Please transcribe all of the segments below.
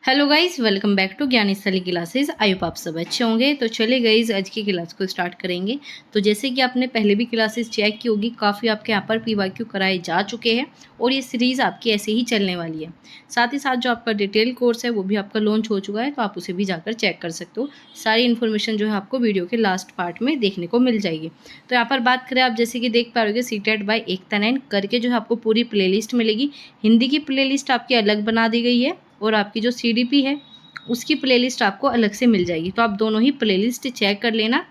Hello guys, welcome back to Gyani Sthali classes. I hope आप सब अच्छे होंगे। तो चलिए गाइज, आज की क्लास को स्टार्ट करेंगे। तो जैसे कि आपने पहले भी क्लासेस चेक की होगी, काफ़ी आपके यहाँ पर पीवाईक्यू कराए जा चुके हैं और ये सीरीज़ आपकी ऐसे ही चलने वाली है। साथ ही साथ जो आपका डिटेल कोर्स है वो भी आपका लॉन्च हो चुका है, तो आप उसे भी जाकर चेक कर सकते हो। सारी इन्फॉर्मेशन जो है आपको वीडियो के लास्ट पार्ट में देखने को मिल जाएगी। तो यहाँ पर बात करें, आप जैसे कि देख पा रहे हो, सीटेट बाय एकता नैन करके जो है आपको पूरी प्ले मिलेगी। हिंदी की प्ले आपकी अलग बना दी गई है और आपकी जो सीडीपी है उसकी प्लेलिस्ट आपको अलग से मिल जाएगी। तो आप दोनों ही प्लेलिस्ट चेक कर लेना,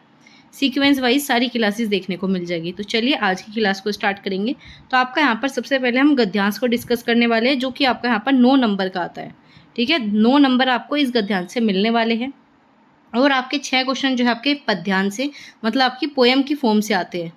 सीक्वेंस वाइज सारी क्लासेस देखने को मिल जाएगी। तो चलिए आज की क्लास को स्टार्ट करेंगे। तो आपका यहाँ पर सबसे पहले हम गद्यांश को डिस्कस करने वाले हैं, जो कि आपका यहाँ पर 9 नंबर का आता है। ठीक है, 9 नंबर आपको इस गद्यांश से मिलने वाले हैं और आपके 6 क्वेश्चन जो है आपके पद्यांश से, मतलब आपकी पोएम की फॉर्म से आते हैं।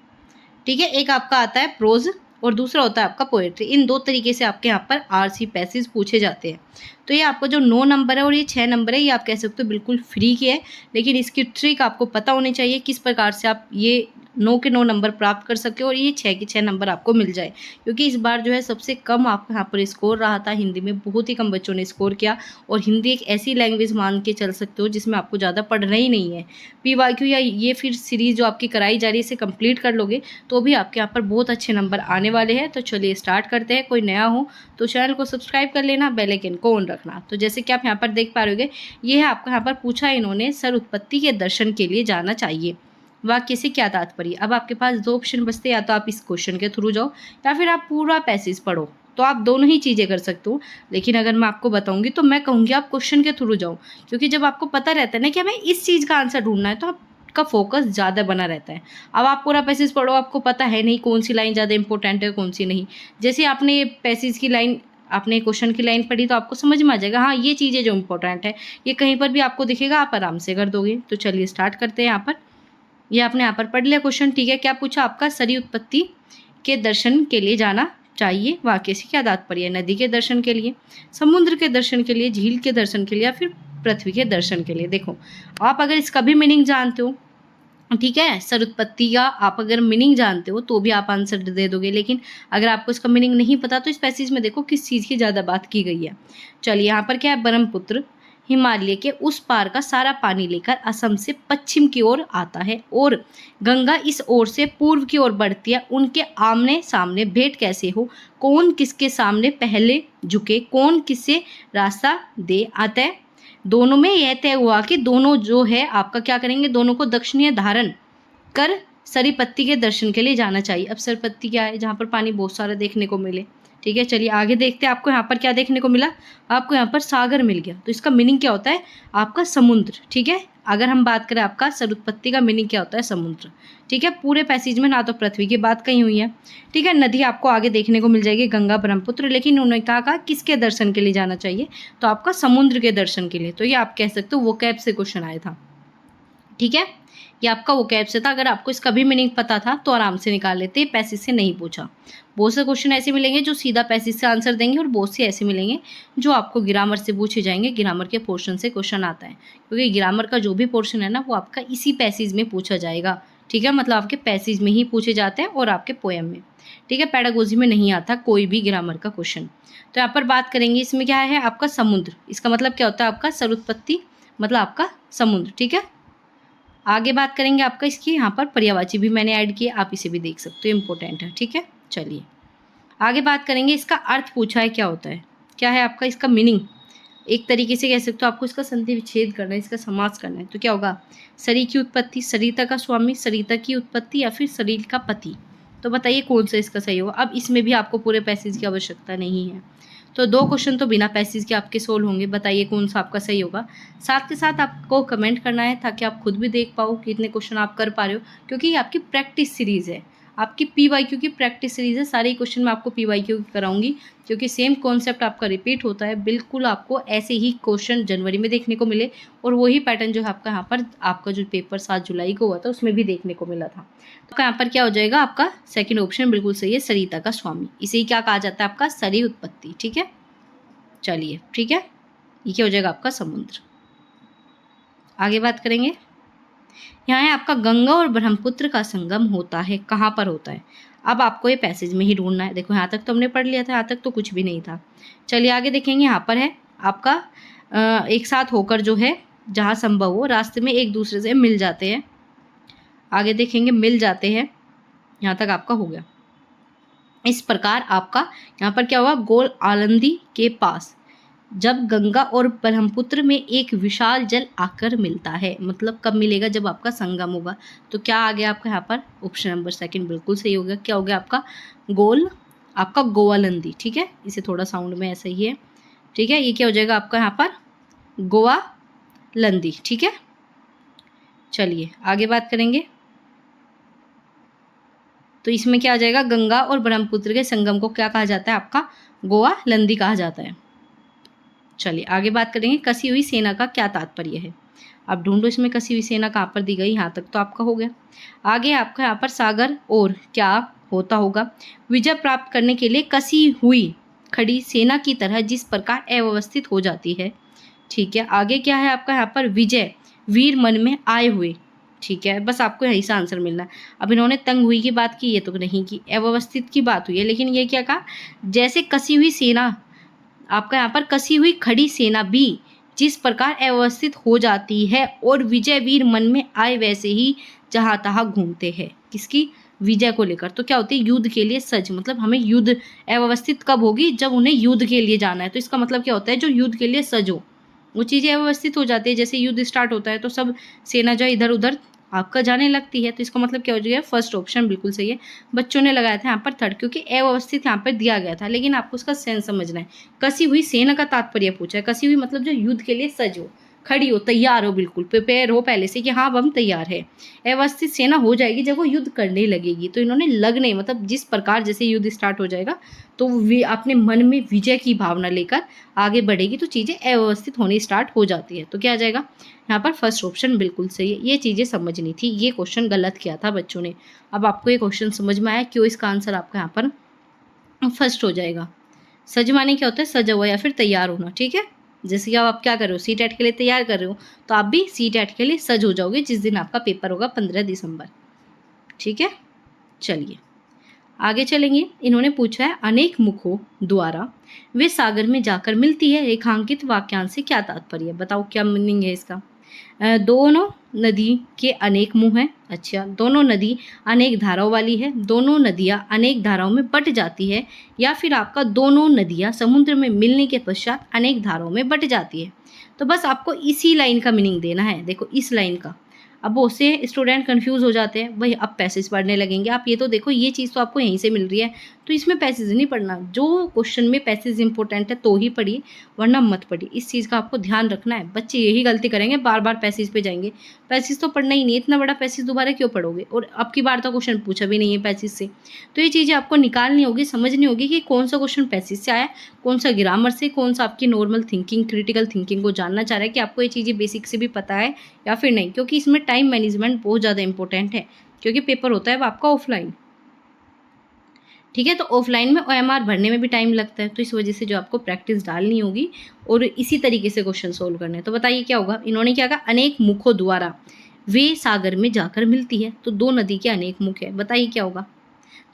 ठीक है, एक आपका आता है प्रोज और दूसरा होता है आपका पोएट्री। इन दो तरीके से आपके यहाँ पर आरसी पैसेज पूछे जाते हैं। तो ये आपका जो 9 नंबर है और ये 6 नंबर है, ये आप कह सकते हो बिल्कुल फ्री की है, लेकिन इसकी ट्रिक आपको पता होनी चाहिए किस प्रकार से आप ये 9 के 9 नंबर प्राप्त कर सके और ये 6 के 6 नंबर आपको मिल जाए। क्योंकि इस बार जो है सबसे कम आपके यहाँ पर स्कोर रहा था हिंदी में, बहुत ही कम बच्चों ने स्कोर किया। और हिंदी एक ऐसी लैंग्वेज मान के चल सकते हो जिसमें आपको ज़्यादा पढ़ना ही नहीं है। पीवाईक्यू या ये फिर सीरीज़ जो आपकी कराई जा रही है इसे कंप्लीट कर लोगे तो भी आपके यहाँ पर बहुत अच्छे नंबर आने वाले हैं। तो चलिए स्टार्ट करते हैं। कोई नया हो तो चैनल को सब्सक्राइब कर लेना, बेल आइकन को ऑन रखना। तो जैसे कि आप यहाँ पर देख पा रहे, ये है आपका यहाँ पर पूछा इन्होंने, सर उत्पत्ति के दर्शन के लिए जाना चाहिए, वाक्य से क्या तात्पर्य। अब आपके पास 2 ऑप्शन बचते, या तो आप इस क्वेश्चन के थ्रू जाओ या फिर आप पूरा पैसेज पढ़ो। तो आप दोनों ही चीज़ें कर सकते हो, लेकिन अगर मैं आपको बताऊंगी तो मैं कहूँगी आप क्वेश्चन के थ्रू जाओ। क्योंकि जब आपको पता रहता है ना कि हमें इस चीज़ का आंसर ढूंढना है, तो आपका फोकस ज़्यादा बना रहता है। अब आप पूरा पैसेज पढ़ो, आपको पता है नहीं कौन सी लाइन ज़्यादा इंपॉर्टेंट है कौन सी नहीं। जैसे आपने पैसेज की लाइन, आपने क्वेश्चन की लाइन पढ़ी तो आपको समझ में आ जाएगा, हाँ ये चीज़ें जो इंपॉर्टेंट है ये कहीं पर भी आपको दिखेगा, आप आराम से कर दोगे। तो चलिए स्टार्ट करते हैं। यहाँ पर ये आपने यहाँ पर पढ़ लिया क्वेश्चन। ठीक है, क्या पूछा आपका, सरी उत्पत्ति के दर्शन के लिए जाना चाहिए, वाक्य से क्या तात्पर्य। नदी के दर्शन के लिए, समुद्र के दर्शन के लिए, झील के दर्शन के लिए या फिर पृथ्वी के दर्शन के लिए। देखो, आप अगर इसका भी मीनिंग जानते हो, ठीक है, सर उत्पत्ति का आप अगर मीनिंग जानते हो तो भी आप आंसर दे दोगे। लेकिन अगर आपको इसका मीनिंग नहीं पता तो इस पैसेज में देखो किस चीज़ की ज़्यादा बात की गई है। चलिए, यहाँ पर क्या है, ब्रह्मपुत्र हिमालय के उस पार का सारा पानी लेकर असम से पश्चिम की ओर आता है और गंगा इस ओर से पूर्व की ओर बढ़ती है। उनके आमने सामने भेंट कैसे हो, कौन किसके सामने पहले झुके, कौन किससे रास्ता दे आता है। दोनों में यह तय हुआ कि दोनों जो है आपका क्या करेंगे, दोनों को दक्षिणीय धारण कर सरीपत्ती के दर्शन के लिए जाना चाहिए। अब सरपत्ती क्या है, जहाँ पर पानी बहुत सारा देखने को मिले। ठीक है, चलिए आगे देखते हैं। आपको यहाँ पर क्या देखने को मिला, आपको यहाँ पर सागर मिल गया। तो इसका मीनिंग क्या होता है, आपका समुद्र। ठीक है, अगर हम बात करें आपका सरुत्पत्ति का मीनिंग क्या होता है, समुद्र। ठीक है, पूरे पैसेज में ना तो पृथ्वी की बात कही हुई है। ठीक है, नदी आपको आगे देखने को मिल जाएगी, गंगा ब्रह्मपुत्र, लेकिन उन्होंने कहा किसके दर्शन के लिए जाना चाहिए, तो आपका समुद्र के दर्शन के लिए। तो ये आप कह सकते हो वो कैब से क्वेश्चन आया था। ठीक है, ये आपका वो कैब से था। अगर आपको इसका भी मीनिंग पता था तो आराम से निकाल लेते, पैसेज से नहीं पूछा। बहुत से क्वेश्चन ऐसे मिलेंगे जो सीधा पैसेज से आंसर देंगे और बहुत से ऐसे मिलेंगे जो आपको ग्रामर से पूछे जाएंगे। ग्रामर के पोर्शन से क्वेश्चन आता है, क्योंकि ग्रामर का जो भी पोर्शन है ना वो आपका इसी पैसेज में पूछा जाएगा। ठीक है, मतलब आपके पैसेज में ही पूछे जाते हैं और आपके पोएम में। ठीक है, पेडागोजी में नहीं आता कोई भी ग्रामर का क्वेश्चन। तो यहाँ पर बात करेंगे, इसमें क्या है आपका समुद्र, इसका मतलब क्या होता है आपका सरुत्पत्ति, मतलब आपका समुद्र। ठीक है, आगे बात करेंगे आपका इसकी, यहाँ पर पर्यायवाची भी मैंने ऐड किए, आप इसे भी देख सकते हो, इंपॉर्टेंट है। ठीक है, चलिए आगे बात करेंगे। इसका अर्थ पूछा है, क्या होता है, क्या है आपका इसका मीनिंग। एक तरीके से कह सकते हो आपको इसका संधि विच्छेद करना है, इसका समास करना है। तो क्या होगा, शरीर की उत्पत्ति, सरिता का स्वामी, सरिता की उत्पत्ति या फिर शरीर का पति। तो बताइए कौन सा इसका सही होगा। अब इसमें भी आपको पूरे पैसेज की आवश्यकता नहीं है, तो 2 क्वेश्चन तो बिना पैसेज के आपके सोल्व होंगे। बताइए कौन सा आपका सही होगा। साथ के साथ आपको कमेंट करना है ताकि आप खुद भी देख पाओ कितने क्वेश्चन आप कर पा रहे हो, क्योंकि ये आपकी प्रैक्टिस सीरीज़ है, आपकी पीवाईक्यू की प्रैक्टिस सीरीज़ है। सारे क्वेश्चन मैं आपको पीवाईक्यू कराऊंगी, क्योंकि सेम कॉन्सेप्ट आपका रिपीट होता है। बिल्कुल आपको ऐसे ही क्वेश्चन जनवरी में देखने को मिले और वही पैटर्न जो है आपका यहाँ पर, आपका जो पेपर 7 जुलाई को हुआ था उसमें भी देखने को मिला था। तो यहाँ पर क्या हो जाएगा, आपका सेकेंड ऑप्शन बिल्कुल सही है, सरिता का स्वामी। इसे ही क्या कहा जाता है, आपका सरी उत्पत्ति। ठीक है, चलिए ठीक है, ये क्या हो जाएगा आपका समुद्र। आगे बात करेंगे, यहाँ है आपका गंगा और ब्रह्मपुत्र का संगम होता है, कहाँ पर होता है। अब आपको ये पैसेज में ही ढूंढना है। देखो यहाँ तक तो हमने पढ़ लिया था, यहाँ तक तो कुछ भी नहीं था। चलिए आगे देखेंगे, यहाँ पर है आपका एक साथ होकर जो है जहाँ संभव हो रास्ते में एक दूसरे से मिल जाते हैं। आगे देखेंगे मिल जाते हैं, यहाँ तक आपका हो गया। इस प्रकार आपका यहाँ पर क्या हुआ, गोल आलंदी के पास जब गंगा और ब्रह्मपुत्र में एक विशाल जल आकर मिलता है, मतलब कब मिलेगा, जब आपका संगम होगा। तो क्या आ गया आपका यहाँ पर, ऑप्शन नंबर सेकंड बिल्कुल सही हो गया। क्या हो गया आपका, गोल, आपका गोवालंदी। ठीक है, इसे थोड़ा साउंड में ऐसा ही है। ठीक है, ये क्या हो जाएगा आपका यहाँ पर, गोवा लंदी। ठीक है, चलिए आगे बात करेंगे। तो इसमें क्या आ जाएगा, गंगा और ब्रह्मपुत्र के संगम को क्या कहा जाता है, आपका गोवा लंदी कहा जाता है। चलिए आगे बात करेंगे, कसी हुई सेना का क्या तात्पर्य है। अब ढूंढो इसमें कसी हुई सेना कहाँ पर दी गई, यहाँ तक तो आपका हो गया। आगे आपका यहाँ पर सागर और क्या होता होगा, विजय प्राप्त करने के लिए कसी हुई खड़ी सेना की तरह जिस प्रकार अव्यवस्थित हो जाती है। ठीक है, आगे क्या है आपका यहाँ पर, विजय वीर मन में आए हुए। ठीक है, बस आपको यहीं से आंसर मिलना है। अब इन्होंने तंग हुई की बात की, ये तो नहीं की, अव्यवस्थित की बात हुई है, लेकिन ये क्या कहा, जैसे कसी हुई सेना, आपका यहाँ पर कसी हुई खड़ी सेना भी जिस प्रकार अव्यवस्थित हो जाती है और विजय वीर मन में आए वैसे ही जहाँ तहाँ घूमते हैं। किसकी, विजय को लेकर। तो क्या होती है, युद्ध के लिए सज, मतलब हमें युद्ध अव्यवस्थित कब होगी, जब उन्हें युद्ध के लिए जाना है। तो इसका मतलब क्या होता है, जो युद्ध के लिए सज हो, वो चीज़ें अव्यवस्थित हो जाती है। जैसे युद्ध स्टार्ट होता है तो सब सेना जो इधर उधर आपका जाने लगती है। तो इसका मतलब क्या हो जाएगा, फर्स्ट ऑप्शन बिल्कुल सही है। बच्चों ने लगाया था यहाँ पर थर्ड, क्योंकि अव्यवस्थित यहाँ पर दिया गया था, लेकिन आपको उसका सेंस समझना है। कसी हुई सेना का तात्पर्य पूछा है, कसी हुई मतलब जो युद्ध के लिए सज हो, खड़ी हो, तैयार हो, बिल्कुल प्रिपेयर हो पहले से कि हाँ अब हम तैयार है। अव्यवस्थित सेना हो जाएगी जब वो युद्ध करने लगेगी। तो इन्होंने लगने, मतलब जिस प्रकार जैसे युद्ध स्टार्ट हो जाएगा तो वे अपने मन में विजय की भावना लेकर आगे बढ़ेगी, तो चीज़ें अव्यवस्थित होनी स्टार्ट हो जाती है। तो क्या आ जाएगा यहाँ पर, फर्स्ट ऑप्शन बिल्कुल सही है। ये चीज़ें समझनी थी, ये क्वेश्चन गलत किया था बच्चों ने। अब आपको ये क्वेश्चन समझ में आया क्यों इसका आंसर आपका यहाँ पर फर्स्ट हो जाएगा। सज माने क्या होता है, सजा हुआ या फिर तैयार होना। ठीक है, जैसे कि आप क्या कर रहे हो, सी टेट के लिए तैयार कर रहे हो, तो आप भी सी टेट के लिए सज हो जाओगे जिस दिन आपका पेपर होगा 15 दिसंबर। ठीक है, चलिए आगे चलेंगे। इन्होंने पूछा है, अनेक मुखों द्वारा वे सागर में जाकर मिलती है, रेखांकित वाक्यांश से क्या तात्पर्य है। बताओ क्या मीनिंग है इसका। दोनों नदी के अनेक मुंह हैं। अच्छा, दोनों नदी अनेक धाराओं वाली है, दोनों नदियां अनेक धाराओं में बट जाती है, या फिर आपका दोनों नदियां समुद्र में मिलने के पश्चात अनेक धाराओं में बट जाती है। तो बस आपको इसी लाइन का मीनिंग देना है, देखो इस लाइन का। अब बहुत से स्टूडेंट कंफ्यूज हो जाते हैं, भाई अब पैसेज पढ़ने लगेंगे। आप ये तो देखो, ये चीज़ तो आपको यहीं से मिल रही है, तो इसमें पैसेज नहीं पढ़ना। जो क्वेश्चन में पैसेज इंपॉर्टेंट है तो ही पढ़िए, वरना मत पढ़िए। इस चीज़ का आपको ध्यान रखना है। बच्चे यही गलती करेंगे, बार बार पैसेज पे जाएंगे। पैसेज तो पढ़ना ही नहीं है, इतना बड़ा पैसेज दोबारा क्यों पढ़ोगे, और अब की बार तो क्वेश्चन पूछा भी नहीं है पैसेज से। तो ये चीज़ें आपको निकालनी होगी, समझनी होगी कि कौन सा क्वेश्चन पैसेज से आया, कौन सा ग्रामर से, कौन सा आपकी नॉर्मल थिंकिंग, क्रिटिकल थिंकिंग को जानना चाह रहा है कि आपको ये चीज़ें बेसिक से भी पता है या फिर नहीं। क्योंकि इसमें टाइम मैनेजमेंट बहुत ज़्यादा इंपॉर्टेंट है, क्योंकि पेपर होता है वो आपका ऑफलाइन। ठीक है, तो ऑफलाइन में OMR भरने में भी टाइम लगता है, तो इस वजह से जो आपको प्रैक्टिस डालनी होगी और इसी तरीके से क्वेश्चन सोल्व करने हैं। तो बताइए क्या होगा, इन्होंने क्या कहा, अनेक मुखों द्वारा वे सागर में जाकर मिलती है। तो दो नदी के अनेक मुख है, बताइए क्या होगा।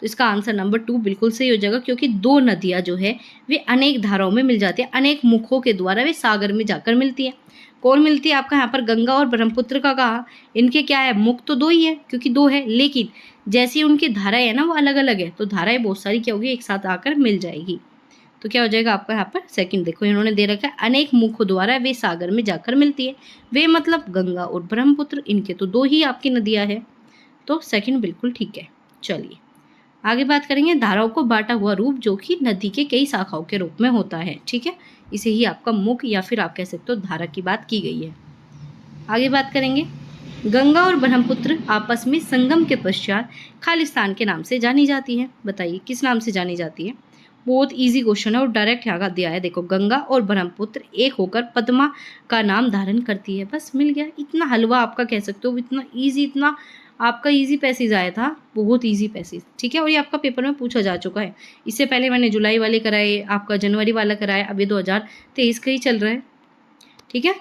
तो इसका आंसर नंबर 2 बिल्कुल सही हो जाएगा, क्योंकि दो नदियाँ जो है वे अनेक धाराओं में मिल जाती है, अनेक मुखों के द्वारा वे सागर में जाकर मिलती है। कौन मिलती है, आपका यहाँ पर गंगा और ब्रह्मपुत्र का कहा। इनके क्या है, मुख तो दो ही है, क्योंकि दो है, लेकिन जैसी उनकी धाराएं है ना वो अलग अलग है, तो धाराएं बहुत सारी क्या होगी, एक साथ आकर मिल जाएगी। तो क्या हो जाएगा आपका यहाँ पर सेकंड। देखो इन्होंने दे रखा है, अनेक मुखों द्वारा वे सागर में जाकर मिलती है। वे मतलब गंगा और ब्रह्मपुत्र, इनके तो दो ही आपकी नदियाँ हैं, तो सेकंड बिल्कुल ठीक है। चलिए आगे बात करेंगे, धाराओं को बांटा हुआ रूप जो कि नदी के कई शाखाओं के रूप में होता है। ठीक है, इसे ही आपका मुख या फिर आप कह सकते हो धारा की बात की गई है। आगे बात करेंगे, गंगा और ब्रह्मपुत्र आपस में संगम के पश्चात खालिस्तान के नाम से जानी जाती है। बताइए किस नाम से जानी जाती है। बहुत इजी क्वेश्चन है और डायरेक्ट यहाँ का दिया है। देखो गंगा और ब्रह्मपुत्र एक होकर पद्मा का नाम धारण करती है। बस मिल गया, इतना हलवा आपका कह सकते हो, इतना इजी, इतना आपका इजी पैसेज आया था, बहुत इजी पैसेज। ठीक है, और ये आपका पेपर में पूछा जा चुका है। इससे पहले मैंने जुलाई वाले कराए, आपका जनवरी वाला कराया, अभी 2023 का ही चल रहा है। ठीक है,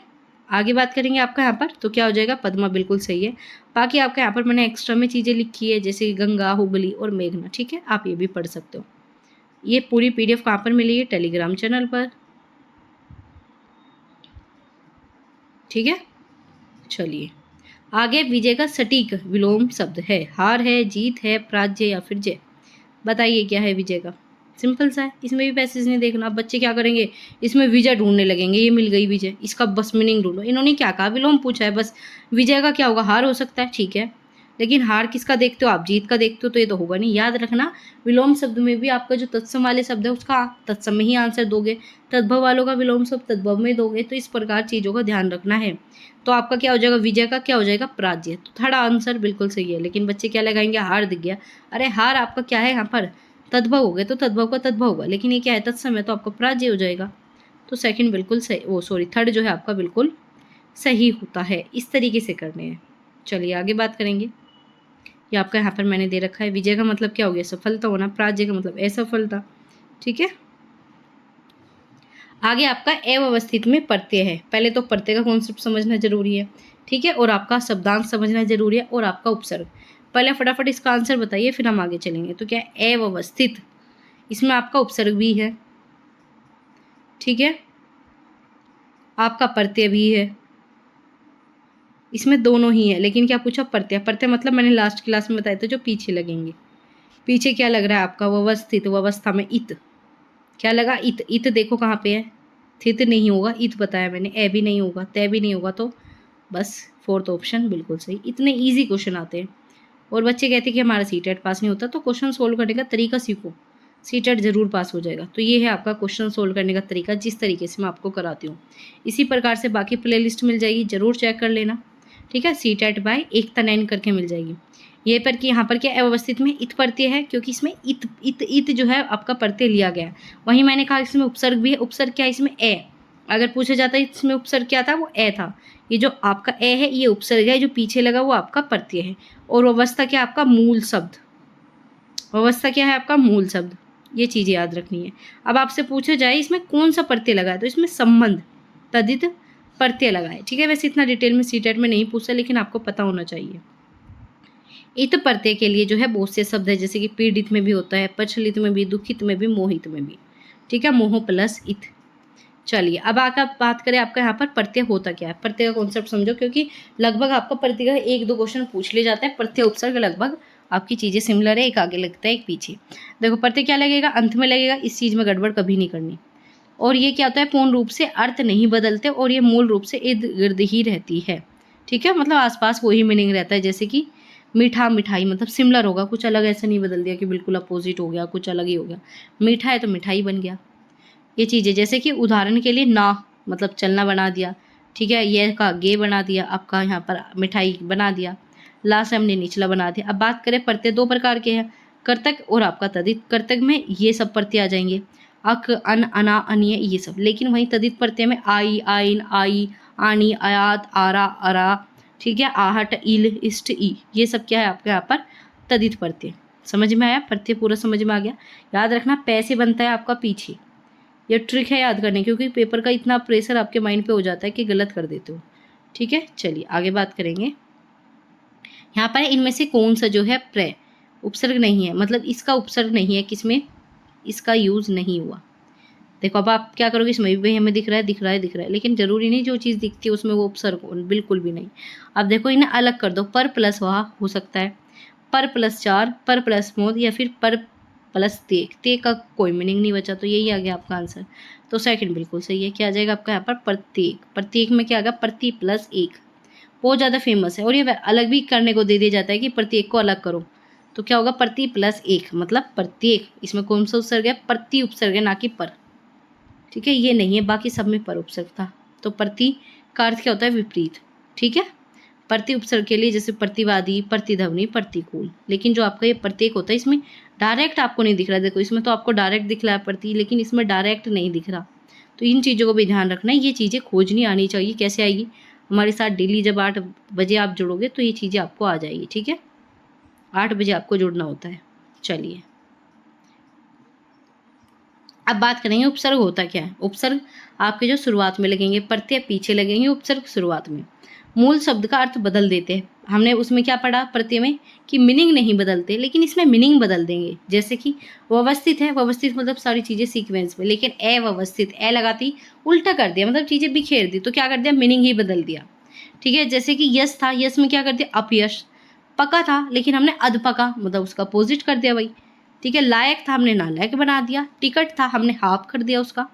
आगे बात करेंगे आपका यहाँ पर, तो क्या हो जाएगा, पद्मा बिल्कुल सही है। बाकी आपका यहाँ पर मैंने एक्स्ट्रा में चीज़ें लिखी है, जैसे गंगा, हुगली और मेघना। ठीक है, आप ये भी पढ़ सकते हो। ये पूरी PDF कहाँ पर मिली है, टेलीग्राम चैनल पर। ठीक है, चलिए आगे विजय का सटीक विलोम शब्द है, हार है, जीत है, पराजय या फिर जय। बताइए क्या है विजय का। सिंपल सा है, इसमें भी पैसेज नहीं देखना। अब बच्चे क्या करेंगे, इसमें विजय ढूंढने लगेंगे, ये मिल गई विजय, इसका बस मीनिंग ढूंढो। इन्होंने क्या कहा, विलोम पूछा है बस। विजय का क्या होगा, हार हो सकता है, ठीक है, लेकिन हार किसका देखते हो आप, जीत का देखते हो, तो ये तो होगा नहीं। याद रखना विलोम शब्द में भी आपका जो तत्सम वाले शब्द है उसका तत्सम में ही आंसर दोगे, तद्भव वालों का विलोम शब्द तद्भव में दोगे। तो इस प्रकार चीज़ों का ध्यान रखना है। तो आपका क्या हो जाएगा, विजय का क्या हो जाएगा, पराजय। तो थर्ड आंसर बिल्कुल सही है, लेकिन बच्चे क्या लगाएंगे, हार दिख गया। अरे हार आपका क्या है यहाँ पर, तद्भव हो गए तो तद्भव का तद्भव होगा, लेकिन ये क्या है, तत्सम है, तो आपका पराजय हो जाएगा। तो सेकंड बिल्कुल सही, वो सॉरी थर्ड जो है आपका बिल्कुल सही होता है। इस तरीके से करने हैं। चलिए आगे बात करेंगे। ये आपका यहाँ पर मैंने दे रखा है, विजय का मतलब क्या हो गया, सफलता होना, पराजय का मतलब असफलता। ठीक है, आगे आपका अव्यवस्थित में प्रत्यय है। पहले तो प्रत्यय का कॉन्सेप्ट समझना जरूरी है, ठीक है, और आपका शब्दांश समझना जरूरी है, और आपका उपसर्ग। पहले फटाफट इसका आंसर बताइए, फिर हम आगे चलेंगे। तो क्या है, अव्यवस्थित, इसमें आपका उपसर्ग भी है, ठीक है, आपका प्रत्यय भी है, इसमें दोनों ही है। लेकिन क्या पूछा, प्रत्यय। प्रत्यय मतलब मैंने लास्ट क्लास में बताया था, जो पीछे लगेंगे। पीछे क्या लग रहा है आपका, व्यवस्थित, व्यवस्था में इत, क्या लगा, इत। इत देखो कहाँ पे है, थित नहीं होगा, इत बताया मैंने, ए भी नहीं होगा, तय भी नहीं होगा, तो बस फोर्थ ऑप्शन बिल्कुल सही। इतने ईजी क्वेश्चन आते हैं, और बच्चे कहते हैं कि हमारा सीटेट पास नहीं होता, तो क्वेश्चन सोल्व करने का तरीका सीखो, सीटेट जरूर पास हो जाएगा। तो ये है आपका क्वेश्चन सोल्व करने का तरीका, जिस तरीके से मैं आपको कराती हूँ। इसी प्रकार से बाकी प्लेलिस्ट मिल जाएगी, जरूर चेक कर लेना, ठीक है। सीटेट बाय एकता नैन करके मिल जाएगी। ये पर कि यहाँ पर क्या अव्यवस्थित में इत प्रत्यय है, क्योंकि इसमें इत इत इत जो है आपका प्रत्यय लिया गया है। वहीं मैंने कहा इसमें उपसर्ग भी है, उपसर्ग क्या है इसमें, ए। अगर पूछा जाता है इसमें उपसर्ग क्या था, वो ए था। ये जो आपका ए है ये उपसर्ग है, जो पीछे लगा वो आपका प्रत्यय है। और व्यवस्था क्या आपका मूल शब्द, व्यवस्था क्या है आपका मूल शब्द। ये चीज़ याद रखनी है। अब आपसे पूछा जाए इसमें कौन सा प्रत्यय लगा है, तो इसमें संबंध तदित प्रत्यय लगा है, ठीक है। वैसे इतना डिटेल में सीटेट में नहीं पूछा, लेकिन आपको पता होना चाहिए। इत प्रत्यय के लिए जो है बहुत से शब्द है, जैसे कि पीड़ित में भी होता है, प्रचलित में भी, दुखित में भी, मोहित में भी, ठीक है, मोह प्लस इत। चलिए अब आकर बात करें आपका यहाँ पर प्रत्यय होता क्या है। प्रत्यय का कॉन्सेप्ट समझो, क्योंकि लगभग आपका प्रत्यय का एक दो क्वेश्चन पूछ ले जाता है। प्रत्यय उपसर्ग लगभग आपकी चीज़ें सिमिलर है, एक आगे लगता है एक पीछे। देखो प्रत्यय क्या लगेगा, अंत में लगेगा, इस चीज़ में गड़बड़ कभी नहीं करनी। और ये क्या होता है, पूर्ण रूप से अर्थ नहीं बदलते, और ये मूल रूप से इर्द गिर्द ही रहती है, ठीक है, मतलब आसपास वही मीनिंग रहता है। जैसे कि मीठा मिठाई, मतलब सिमिलर होगा, कुछ अलग ऐसा नहीं बदल दिया कि बिल्कुल अपोजिट हो गया, कुछ अलग ही हो गया। मीठा है तो मिठाई बन गया, ये चीज़ें। जैसे कि उदाहरण के लिए ना, मतलब चलना बना दिया, ठीक है, ये का गे बना दिया, आपका यहाँ पर मिठाई बना दिया। ला से हमने निचला बना दिया। अब बात करें प्रत्यय, दो प्रकार के हैं, कर्तक और आपका तदित। कर्तक में ये सब प्रत्यय आ जाएंगे, अक, अन, अना, अनिय, ये सब। लेकिन वहीं तदित प्रत्यय में आई, आइन, आई, आनी, आयात, आरा, अरा, ठीक है, आहट, इल, इष्ट, ई, ये सब क्या है आपके यहाँ पर तदित प्रत्यय। समझ में आया, प्रत्यय पूरा समझ में आ गया। याद रखना पैसे बनता है आपका पीछे, ये ट्रिक है याद करने, क्योंकि पेपर का इतना प्रेशर आपके माइंड पे हो जाता है कि गलत कर देते हो, ठीक है। चलिए आगे बात करेंगे। यहाँ पर इनमें से कौन सा जो है प्रय उपसर्ग नहीं है, मतलब इसका उपसर्ग नहीं है, किसमें इसका यूज नहीं हुआ। देखो अब आप क्या करोगे, इसमें भी हमें दिख रहा है, दिख रहा है, दिख रहा है, लेकिन जरूरी नहीं जो चीज़ दिखती है उसमें वो उपसर्ग हो, बिल्कुल भी नहीं। अब देखो इन्हें अलग कर दो, पर प्लस वहा हो सकता है, पर प्लस चार, पर प्लस मोद, या फिर पर प्लस तेक। तेक का कोई मीनिंग नहीं बचा, तो यही आ गया आपका आंसर। तो सेकंड बिल्कुल सही है। क्या आ जाएगा आपका यहाँ पर, प्रत्येक। प्रत्येक में क्या आ गया, प्रति प्लस एक, बहुत ज़्यादा फेमस है। और ये अलग भी करने को दे दिया जाता है कि प्रत्येक को अलग करो, तो क्या होगा, प्रति प्लस एक, मतलब प्रत्येक। इसमें कौन सा उपसर्ग है, प्रति उपसर्ग है, ना कि पर, ठीक है, ये नहीं है, बाकी सब में पर उपसर्ग था। तो प्रति का अर्थ क्या होता है, विपरीत, ठीक है। प्रति उपसर्ग के लिए जैसे प्रतिवादी, प्रतिध्वनि, प्रतिकूल। लेकिन जो आपका ये प्रत्येक होता है इसमें डायरेक्ट आपको नहीं दिख रहा। देखो इसमें तो आपको डायरेक्ट दिख रहा है प्रति, लेकिन इसमें डायरेक्ट नहीं दिख रहा। तो इन चीज़ों को भी ध्यान रखना है, ये चीज़ें खोजनी आनी चाहिए। कैसे आएगी, हमारे साथ डेली जब 8 बजे आप जुड़ोगे तो ये चीज़ें आपको आ जाएगी, ठीक है। 8 बजे आपको जुड़ना होता है। चलिए अब बात करेंगे उपसर्ग होता क्या है। उपसर्ग आपके जो शुरुआत में लगेंगे, प्रत्यय पीछे लगेंगे, उपसर्ग शुरुआत में। मूल शब्द का अर्थ बदल देते हैं। हमने उसमें क्या पढ़ा प्रत्यय में कि मीनिंग नहीं बदलते, लेकिन इसमें मीनिंग बदल देंगे। जैसे कि व्यवस्थित है, व्यवस्थित मतलब सारी चीज़ें सीक्वेंस में, लेकिन अव्यवस्थित ए लगाती उल्टा कर दिया, मतलब चीज़ें बिखेर दी, तो क्या कर दिया, मीनिंग ही बदल दिया। ठीक है, जैसे कि यश था, यश में क्या कर दिया, अपयश। पका था लेकिन हमने अधपका, मतलब उसका अपोजिट कर दिया भाई। ठीक है, लायक था, हमने नालायक बना दिया। टिकट था, हमने हाफ कर दिया उसका।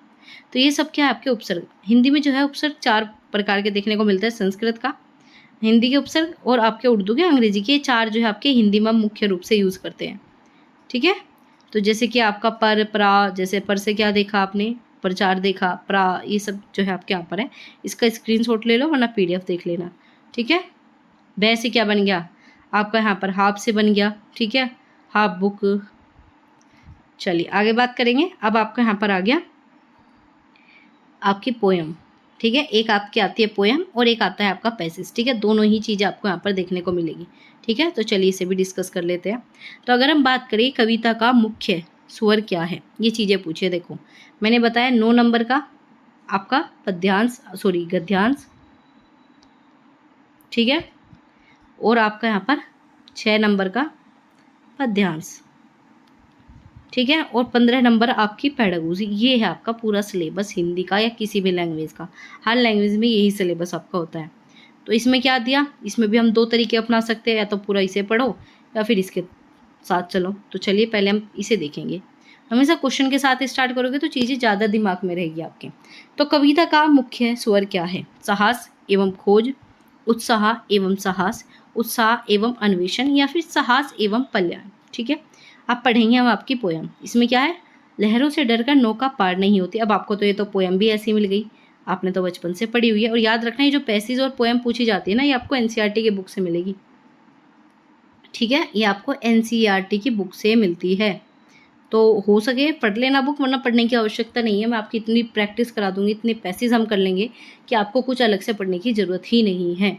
तो ये सब क्या है, आपके उपसर्ग। हिंदी में जो है उपसर्ग 4 प्रकार के देखने को मिलता है, संस्कृत का, हिंदी के उपसर्ग और आपके उर्दू के, अंग्रेजी के, 4 जो है आपके हिंदी में मुख्य रूप से यूज़ करते हैं। ठीक है, तो जैसे कि आपका पर, प्रा, जैसे पर से क्या देखा आपने, प्रचार देखा, प्रा, ये सब जो है आपके यहाँ पर है। इसका स्क्रीनशॉट ले लो वरना PDF देख लेना। ठीक है, बै से क्या बन गया आपका यहाँ पर, हाफ से बन गया। ठीक है, हाफ बुक। चलिए आगे बात करेंगे। अब आपका यहाँ पर आ गया आपकी पोयम। ठीक है, एक आपकी आती है पोयम और एक आता है आपका पैसेज। ठीक है, दोनों ही चीज़ें आपको यहाँ पर देखने को मिलेगी। ठीक है, तो चलिए इसे भी डिस्कस कर लेते हैं। तो अगर हम बात करें कविता का मुख्य स्वर क्या है, ये चीज़ें पूछे। देखो मैंने बताया 9 नंबर का आपका पद्यांश, सॉरी गद्यांश। ठीक है, और आपका यहाँ पर 6 नंबर का पद्यांश। ठीक है, और 15 नंबर आपकी पेडागोजी। ये है आपका पूरा सिलेबस हिंदी का या किसी भी लैंग्वेज का। हर लैंग्वेज में यही सिलेबस आपका होता है। तो इसमें क्या दिया, इसमें भी हम 2 तरीके अपना सकते हैं, या तो पूरा इसे पढ़ो या फिर इसके साथ चलो। तो चलिए पहले हम इसे देखेंगे। हमेशा क्वेश्चन के साथ स्टार्ट करोगे तो चीज़ें ज़्यादा दिमाग में रहेगी आपके। तो कविता का मुख्य स्वर क्या है, साहस एवं खोज, उत्साह एवं साहस, उत्साह एवं अन्वेषण, या फिर साहस एवं कल्याण। ठीक है, अब पढ़ेंगे हम आपकी पोयम। इसमें क्या है, लहरों से डरकर नौका पार नहीं होती। अब आपको तो ये तो पोयम भी ऐसी मिल गई, आपने तो बचपन से पढ़ी हुई है। और याद रखना, ये जो पैसेज और पोयम पूछी जाती है ना, ये आपको NCERT की बुक से मिलेगी। ठीक है, ये आपको NCERT की बुक से मिलती है। तो हो सके पढ़ लेना बुक, वरना पढ़ने की आवश्यकता नहीं है। मैं आपकी इतनी प्रैक्टिस करा दूंगी, इतने पैसेज हम कर लेंगे कि आपको कुछ अलग से पढ़ने की ज़रूरत ही नहीं है।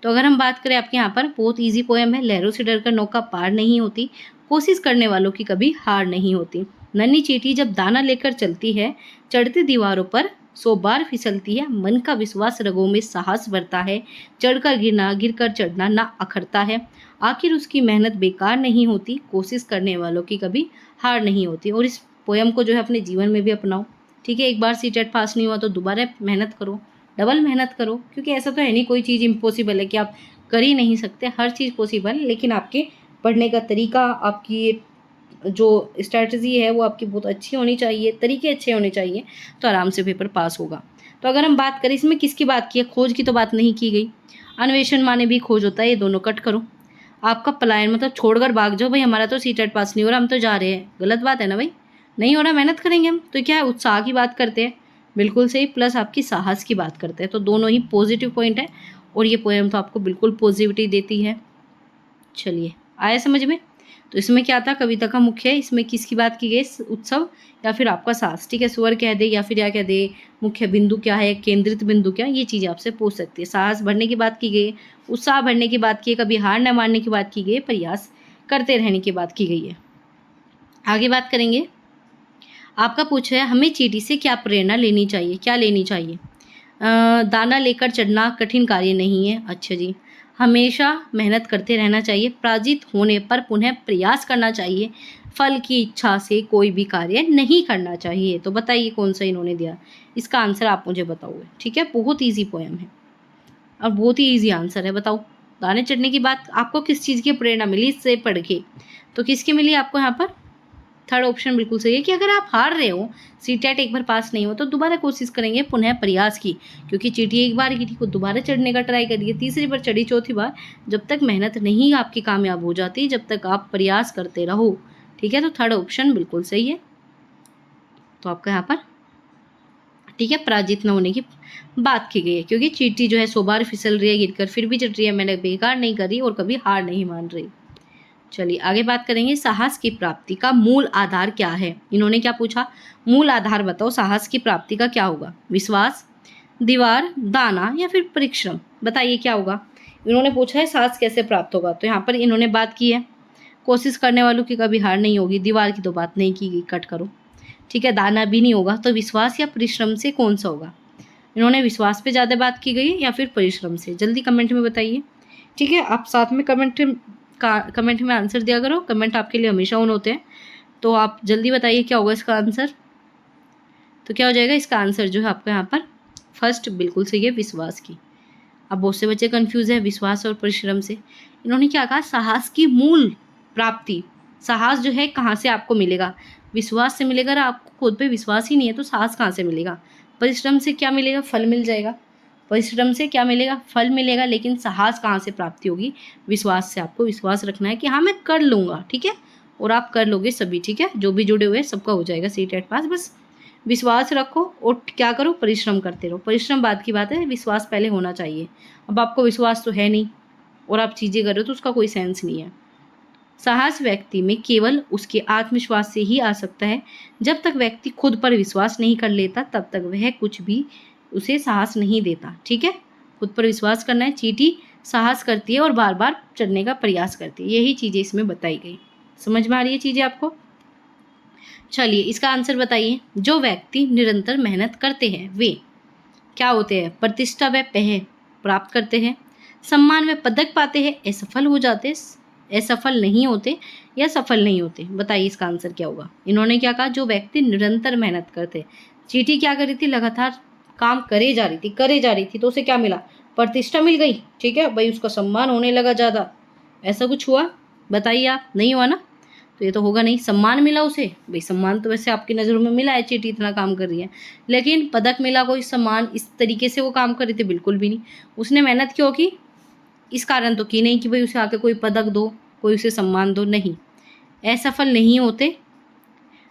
तो अगर हम बात करें आपके यहाँ पर, बहुत ईजी पोएम है। लहरों से डरकर नौका पार नहीं होती, कोशिश करने वालों की कभी हार नहीं होती। नन्ही चींटी जब दाना लेकर चलती है, चढ़ती दीवारों पर 100 बार फिसलती है। मन का विश्वास रगों में साहस भरता है, चढ़कर गिरना गिरकर चढ़ना ना अखरता है। आखिर उसकी मेहनत बेकार नहीं होती, कोशिश करने वालों की कभी हार नहीं होती। और इस पोयम को जो है अपने जीवन में भी अपनाओ। ठीक है, एक बार CTET पास नहीं हुआ तो दोबारा मेहनत करो, डबल मेहनत करो, क्योंकि ऐसा तो है नहीं कोई चीज़ इम्पॉसिबल है कि आप कर ही नहीं सकते। हर चीज़ पॉसिबल है, लेकिन आपके पढ़ने का तरीका, आपकी जो स्ट्रैटेजी है वो आपकी बहुत अच्छी होनी चाहिए, तरीके अच्छे होने चाहिए, तो आराम से पेपर पास होगा। तो अगर हम बात करें इसमें किसकी बात की है, खोज की तो बात नहीं की गई। अन्वेषण माने भी खोज होता है, ये दोनों कट करो। आपका पलायन मतलब छोड़कर भाग जाओ, भाई हमारा तो CTET पास नहीं हो रहा, हम तो जा रहे हैं, गलत बात है ना भाई, नहीं हो रहा, मेहनत करेंगे हम। तो क्या है, उत्साह की बात करते हैं, बिल्कुल सही, प्लस आपकी साहस की बात करते हैं। तो दोनों ही पॉजिटिव पॉइंट है, और ये पोएम तो आपको बिल्कुल पॉजिटिविटी देती है। चलिए आया समझ में। तो इसमें क्या था, कविता का मुख्य है, इसमें किसकी बात की गई, उत्सव या फिर आपका साहस। ठीक है, स्वर कह दे या फिर क्या कह दे, मुख्य बिंदु क्या है, केंद्रित बिंदु क्या, ये चीज़ें आपसे पूछ सकती है। साहस बढ़ने की बात की गई, उत्साह बढ़ने की बात की है, कभी हार न मानने की बात की गई है, प्रयास करते रहने की बात की गई है। आगे बात करेंगे, आपका पूछा है हमें चींटी से क्या प्रेरणा लेनी चाहिए, क्या लेनी चाहिए। दाना लेकर चढ़ना कठिन कार्य नहीं है। अच्छा जी, हमेशा मेहनत करते रहना चाहिए, पराजित होने पर पुनः प्रयास करना चाहिए, फल की इच्छा से कोई भी कार्य नहीं करना चाहिए। तो बताइए कौन सा इन्होंने दिया, इसका आंसर आप मुझे बताओगे। ठीक है, बहुत ईजी पोएम है और बहुत ही ईजी आंसर है। बताओ, दाने चढ़ने की बात आपको किस चीज़ की प्रेरणा मिली इससे पढ़ के, तो किसकी मिली आपको यहाँ पर। थर्ड ऑप्शन बिल्कुल सही है कि अगर आप हार रहे हो, CTET एक बार पास नहीं हो, तो दोबारा कोशिश करेंगे, पुनः प्रयास की, क्योंकि चींटी एक बार गिरी को दोबारा चढ़ने का ट्राई करिए, तीसरी बार चढ़ी, चौथी बार, जब तक मेहनत नहीं आपकी कामयाब हो जाती, जब तक आप प्रयास करते रहो। ठीक है, तो थर्ड ऑप्शन बिल्कुल सही है। तो आपका यहाँ पर ठीक है, पराजित न होने की बात की गई है, क्योंकि चींटी जो है 100 बार फिसल रही है गिरकर, फिर भी चढ़ रही है, मैंने बेकार नहीं करी और कभी हार नहीं मान रही। चलिए आगे बात करेंगे, साहस की प्राप्ति का मूल आधार क्या है। इन्होंने क्या पूछा, मूल आधार बताओ, साहस की प्राप्ति का क्या होगा, विश्वास, दीवार, दाना या फिर परिश्रम। बताइए क्या होगा। इन्होंने पूछा है साहस कैसे प्राप्त होगा, तो यहाँ पर इन्होंने बात की है कोशिश करने वालों की कभी हार नहीं होगी, दीवार की तो बात नहीं की गई, कट करो। ठीक है, दाना भी नहीं होगा, तो विश्वास या परिश्रम से कौन सा होगा। इन्होंने विश्वास पे ज़्यादा बात की गई है या फिर परिश्रम से, जल्दी कमेंट में बताइए। ठीक है, आप साथ में कमेंट में आंसर दिया करो, कमेंट आपके लिए हमेशा ऑन होते हैं। तो आप जल्दी बताइए क्या होगा इसका आंसर। तो क्या हो जाएगा इसका आंसर जो है आपका यहाँ पर फर्स्ट बिल्कुल सही है, विश्वास की। अब बहुत से बच्चे कंफ्यूज है विश्वास और परिश्रम से। इन्होंने क्या कहा, साहस की मूल प्राप्ति। साहस जो है कहाँ से आपको मिलेगा, विश्वास से मिलेगा। अगर आपको खुद पे विश्वास ही नहीं है तो साहस कहाँ से मिलेगा। परिश्रम से क्या मिलेगा, फल मिल जाएगा। परिश्रम से क्या मिलेगा, फल मिलेगा। लेकिन साहस कहाँ से प्राप्ति होगी, विश्वास से। आपको विश्वास रखना है कि हाँ मैं कर लूँगा, ठीक है, और आप कर लोगे सभी, ठीक है, जो भी जुड़े हुए हैं सबका हो जाएगा सीटेट पास। बस विश्वास रखो और क्या करो, परिश्रम करते रहो। परिश्रम बाद की बात है, विश्वास पहले होना चाहिए। अब आपको विश्वास तो है नहीं और आप चीज़ें कर रहे हो तो उसका कोई सेंस नहीं है। साहस व्यक्ति में केवल उसके आत्मविश्वास से ही आ सकता है। जब तक व्यक्ति खुद पर विश्वास नहीं कर लेता तब तक वह कुछ भी उसे साहस नहीं देता, ठीक है। खुद पर विश्वास करना है। चींटी साहस करती है और बार बार चढ़ने का प्रयास करती है। यही चीज़ें इसमें बताई गई। समझ में आ रही है चीज़ें आपको। चलिए इसका आंसर बताइए। जो व्यक्ति निरंतर मेहनत करते हैं वे क्या होते हैं, प्रतिष्ठा व पह प्राप्त करते हैं, सम्मान व पदक पाते हैं, असफल हो जाते, असफल नहीं होते या सफल नहीं होते। बताइए इसका आंसर क्या होगा। इन्होंने क्या कहा, जो व्यक्ति निरंतर मेहनत करते। चींटी क्या कर रही थी, लगातार काम करे जा रही थी तो उसे क्या मिला, प्रतिष्ठा मिल गई, ठीक है भाई, उसका सम्मान होने लगा ज़्यादा। ऐसा कुछ हुआ, बताइए आप, नहीं हुआ ना, तो ये तो होगा नहीं। सम्मान मिला उसे, भाई सम्मान तो वैसे आपकी नज़रों में मिला है, चींटी इतना काम कर रही है, लेकिन पदक मिला, कोई सम्मान इस तरीके से वो काम कर रही थी, बिल्कुल भी नहीं। उसने मेहनत क्यों की, इस कारण तो की नहीं कि भाई उसे आके कोई पदक दो, कोई उसे सम्मान दो, नहीं। असफल नहीं होते।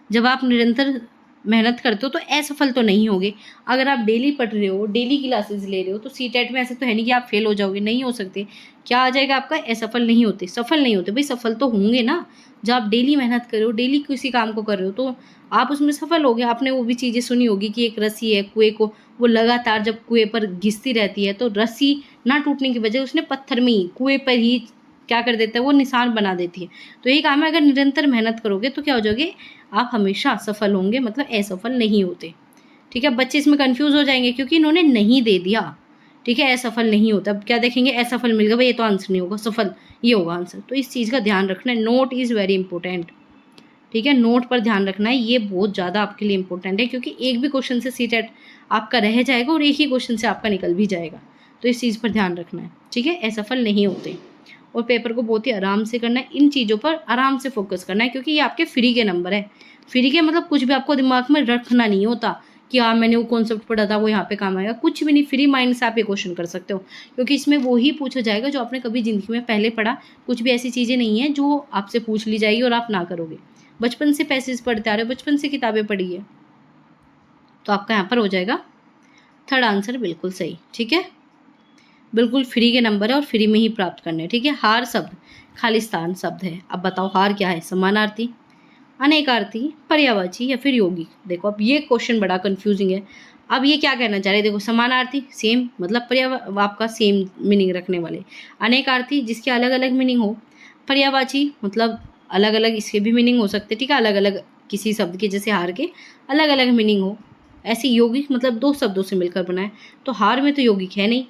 जब आप निरंतर मेहनत करते हो तो असफल तो नहीं होगे। अगर आप डेली पढ़ रहे हो, डेली क्लासेस ले रहे हो, तो सीटेट में ऐसे तो है नहीं कि आप फेल हो जाओगे, नहीं हो सकते। क्या आ जाएगा आपका, असफल नहीं होते, सफल नहीं होते। भाई सफल तो होंगे ना, जब आप डेली मेहनत कर रहे हो, डेली किसी काम को कर रहे हो तो आप उसमें सफल हो गए। आपने वो भी चीज़ें सुनी होगी कि एक रस्सी है कुएं को, वो लगातार जब कुएं पर घिसती रहती है तो रस्सी ना टूटने की वजह उसने पत्थर में ही, कुएं पर ही क्या कर देता है, वो निशान बना देती है। तो यही काम है, अगर निरंतर मेहनत करोगे तो क्या हो जाओगे, आप हमेशा सफल होंगे, मतलब असफल नहीं होते, ठीक है। बच्चे इसमें कंफ्यूज हो जाएंगे क्योंकि इन्होंने नहीं दे दिया, ठीक है। असफल नहीं होता, अब क्या देखेंगे, असफल मिल गया, भाई ये तो आंसर नहीं होगा, सफल ये होगा आंसर। तो इस चीज़ का ध्यान रखना है। नोट इज़ वेरी इंपॉर्टेंट, ठीक है, नोट पर ध्यान रखना है, ये बहुत ज़्यादा आपके लिए इंपॉर्टेंट है, क्योंकि एक भी क्वेश्चन से सीटेट आपका रह जाएगा और एक ही क्वेश्चन से आपका निकल भी जाएगा। तो इस चीज़ पर ध्यान रखना है, ठीक है। असफल नहीं होते और पेपर को बहुत ही आराम से करना है, इन चीज़ों पर आराम से फोकस करना है, क्योंकि ये आपके फ्री के नंबर है। फ्री के मतलब कुछ भी आपको दिमाग में रखना नहीं होता कि हाँ मैंने वो कॉन्सेप्ट पढ़ा था वो यहाँ पे काम आएगा, कुछ भी नहीं। फ्री माइंड से आप ये क्वेश्चन कर सकते हो, क्योंकि इसमें वो ही पूछा जाएगा जो आपने कभी ज़िंदगी में पहले पढ़ा। कुछ भी ऐसी चीज़ें नहीं है जो आपसे पूछ ली जाएगी और आप ना करोगे। बचपन से पैसेज पढ़ते आ रहे हो, बचपन से किताबें पढ़ी है, तो आपका यहाँ पर हो जाएगा थर्ड आंसर बिल्कुल सही, ठीक है। बिल्कुल फ्री के नंबर है और फ्री में ही प्राप्त करने, ठीक है। हार शब्द खालिस्तान शब्द है। अब बताओ हार क्या है, समानार्थी, अनेकार्थी, पर्यायवाची या फिर यौगिक। देखो अब ये क्वेश्चन बड़ा कंफ्यूजिंग है। अब ये क्या कहना चाह रहे हैं, देखो समानार्थी सेम मतलब आपका सेम मीनिंग रखने वाले, अनेकार्थी जिसके अलग अलग मीनिंग हो, पर्यायवाची मतलब अलग अलग इसके भी मीनिंग हो सकते, ठीक है, अलग अलग किसी शब्द के जैसे हार के अलग अलग मीनिंग हो। ऐसे यौगिक मतलब दो शब्दों से मिलकर बना है, तो हार में तो यौगिक है नहीं,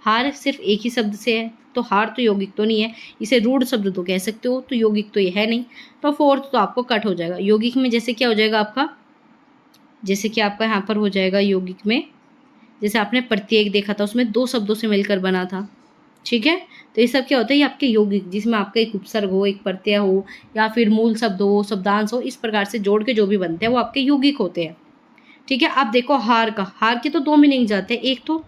हार सिर्फ एक ही शब्द से है, तो हार तो यौगिक तो नहीं है। इसे रूढ़ शब्द तो कह सकते हो, तो यौगिक तो ये है नहीं। तो फोर्थ तो आपको कट हो जाएगा। यौगिक में जैसे क्या हो जाएगा आपका, जैसे कि आपका यहाँ पर हो जाएगा यौगिक में, जैसे आपने प्रत्येक देखा था उसमें दो शब्दों से मिलकर बना था, ठीक है। तो ये सब क्या होता है, ये आपके यौगिक, जिसमें आपका एक उपसर्ग हो, एक प्रत्यय हो या फिर मूल शब्द हो, शब्दांश हो, इस प्रकार से जोड़ के जो भी बनते हैं वो आपके यौगिक होते हैं, ठीक है। आप देखो हार का, हार के तो दो मीनिंग जाते हैं, एक तो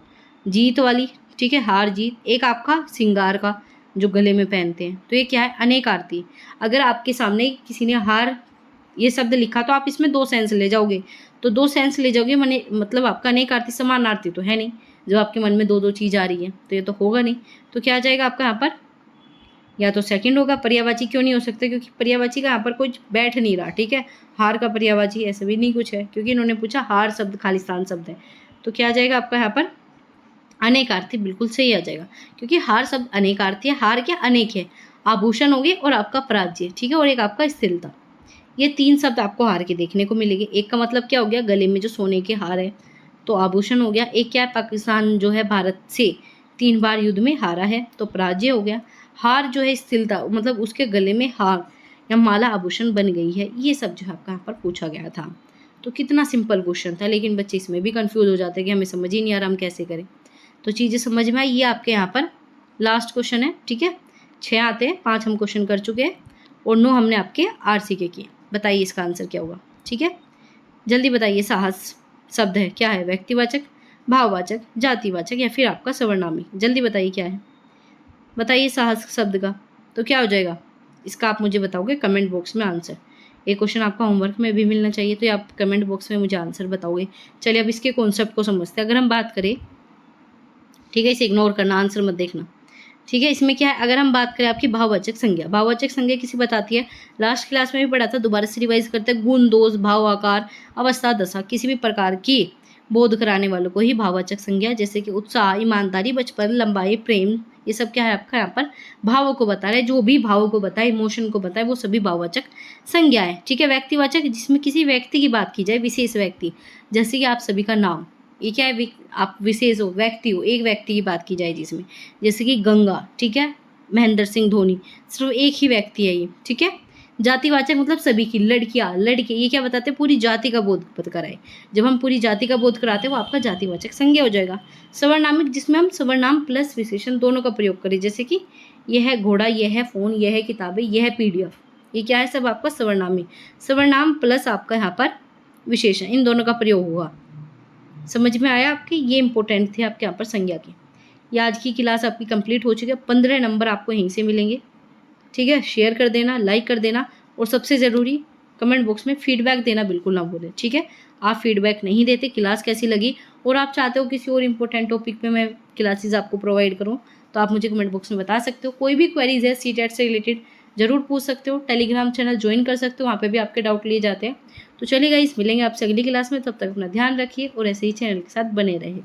जीत वाली, ठीक है, हार जीत, एक आपका श्रृंगार का जो गले में पहनते हैं, तो ये क्या है, अनेकार्थी। अगर आपके सामने किसी ने हार ये शब्द लिखा तो आप इसमें दो सेंस ले जाओगे, तो दो सेंस ले जाओगे मने मतलब आपका अनेकार्थी, समानार्थी तो है नहीं। जब आपके मन में दो दो चीज़ आ रही है तो ये तो होगा नहीं। तो क्या आ जाएगा आपका यहाँ पर, या तो सेकंड होगा। पर्यायवाची क्यों नहीं हो सकता, क्योंकि पर्यायवाची का यहाँ पर कुछ बैठ नहीं रहा, ठीक है। हार का पर्यायवाची ऐसा भी नहीं कुछ है, क्योंकि इन्होंने पूछा हार शब्द खालिस्तान शब्द है, तो क्या आ जाएगा आपका यहाँ पर अनेकार्थी, बिल्कुल सही आ जाएगा, क्योंकि हार शब्द अनेकार्थी है। हार क्या, अनेक है, आभूषण हो गए और आपका पराज्य, ठीक है, और एक आपका स्थिरता। ये तीन शब्द आपको हार के देखने को मिलेंगे। एक का मतलब क्या हो गया, गले में जो सोने के हार है, तो आभूषण हो गया। एक क्या है, पाकिस्तान जो है भारत से 3 बार युद्ध में हारा है तो पराजय हो गया। हार जो है स्थिरता, मतलब उसके गले में हार या माला आभूषण बन गई है। ये सब जो है आपका यहाँ पर पूछा गया था। तो कितना सिंपल क्वेश्चन था, लेकिन बच्चे इसमें भी कंफ्यूज हो जाते हैं कि हमें समझ ही नहीं आ रहा हम कैसे करें। तो चीज़ें समझ में आई। ये आपके यहाँ पर लास्ट क्वेश्चन है, ठीक है। 6 आते हैं, 5 हम क्वेश्चन कर चुके हैं और 9 हमने आपके आरसी के किए। बताइए इसका आंसर क्या होगा, ठीक है। जल्दी बताइए। साहस शब्द है, क्या है? व्यक्तिवाचक, भाववाचक, जातिवाचक या फिर आपका सवर्णामी? जल्दी बताइए क्या है, बताइए साहस शब्द का तो क्या हो जाएगा। इसका आप मुझे बताओगे कमेंट बॉक्स में आंसर। ये क्वेश्चन आपका होमवर्क में भी मिलना चाहिए, तो ये आप कमेंट बॉक्स में मुझे आंसर बताओगे। चलिए अब इसके कॉन्सेप्ट को समझते हैं। अगर हम बात करें, ठीक है, इसे इग्नोर करना, आंसर मत देखना, ठीक है। इसमें क्या है, अगर हम बात करें आपकी भाववाचक संज्ञा, भाववाचक संज्ञा किसी बताती है, लास्ट क्लास में भी पढ़ा था, दोबारा से रिवाइज करते हैं। गुण, दोष, भाव, आकार, अवस्था, दशा, किसी भी प्रकार की बोध कराने वालों को ही भाववाचक संज्ञा, जैसे कि उत्साह, ईमानदारी, बचपन, लंबाई, प्रेम, ये सब क्या है आपका यहाँ पर भावों को बता रहे हैं। जो भी भावों को बताए, इमोशन को बताए, वो सभी भाववाचक संज्ञा है, ठीक है। व्यक्तिवाचक, जिसमें किसी व्यक्ति की बात की जाए, विशेष व्यक्ति, जैसे कि आप सभी का नाम, ये क्या है, आप विशेष हो, व्यक्ति हो, एक व्यक्ति की बात की जाए जिसमें, जैसे कि गंगा, ठीक है, महेंद्र सिंह धोनी, सिर्फ एक ही व्यक्ति है ये, ठीक है। जातिवाचक मतलब सभी की, लड़कियां, लड़के, ये क्या बताते हैं, पूरी जाति का बोध कराए। जब हम पूरी जाति का बोध कराते हैं वो आपका जातिवाचक संज्ञा हो जाएगा। सवर्णामिक, जिसमें हम सवर्णाम प्लस विशेषण दोनों का प्रयोग करें, जैसे कि यह है घोड़ा, यह है फोन, यह है किताबें, यह है PDF, ये क्या है, सब आपका सवर्णामी, सवर्णाम प्लस आपका यहाँ पर विशेषण, इन दोनों का प्रयोग हुआ। समझ में आया आपके? ये इंपॉर्टेंट थे आपके यहाँ पर संज्ञा के। ये आज की क्लास आपकी कंप्लीट हो चुकी है। 15 नंबर आपको यहीं से मिलेंगे, ठीक है। शेयर कर देना, लाइक कर देना और सबसे ज़रूरी कमेंट बॉक्स में फीडबैक देना बिल्कुल ना भूलें, ठीक है। आप फीडबैक नहीं देते, क्लास कैसी लगी और आप चाहते हो किसी और इंपॉर्टेंट टॉपिक पे मैं क्लासेस आपको प्रोवाइड करूँ, तो आप मुझे कमेंट बॉक्स में बता सकते हो। कोई भी क्वेरीज है CTET से रिलेटेड ज़रूर पूछ सकते हो। टेलीग्राम चैनल ज्वाइन कर सकते हो, वहाँ पे भी आपके डाउट लिए जाते हैं। तो चलिए गाइस, मिलेंगे आपसे अगली क्लास में, तब तक अपना ध्यान रखिए और ऐसे ही चैनल के साथ बने रहिए।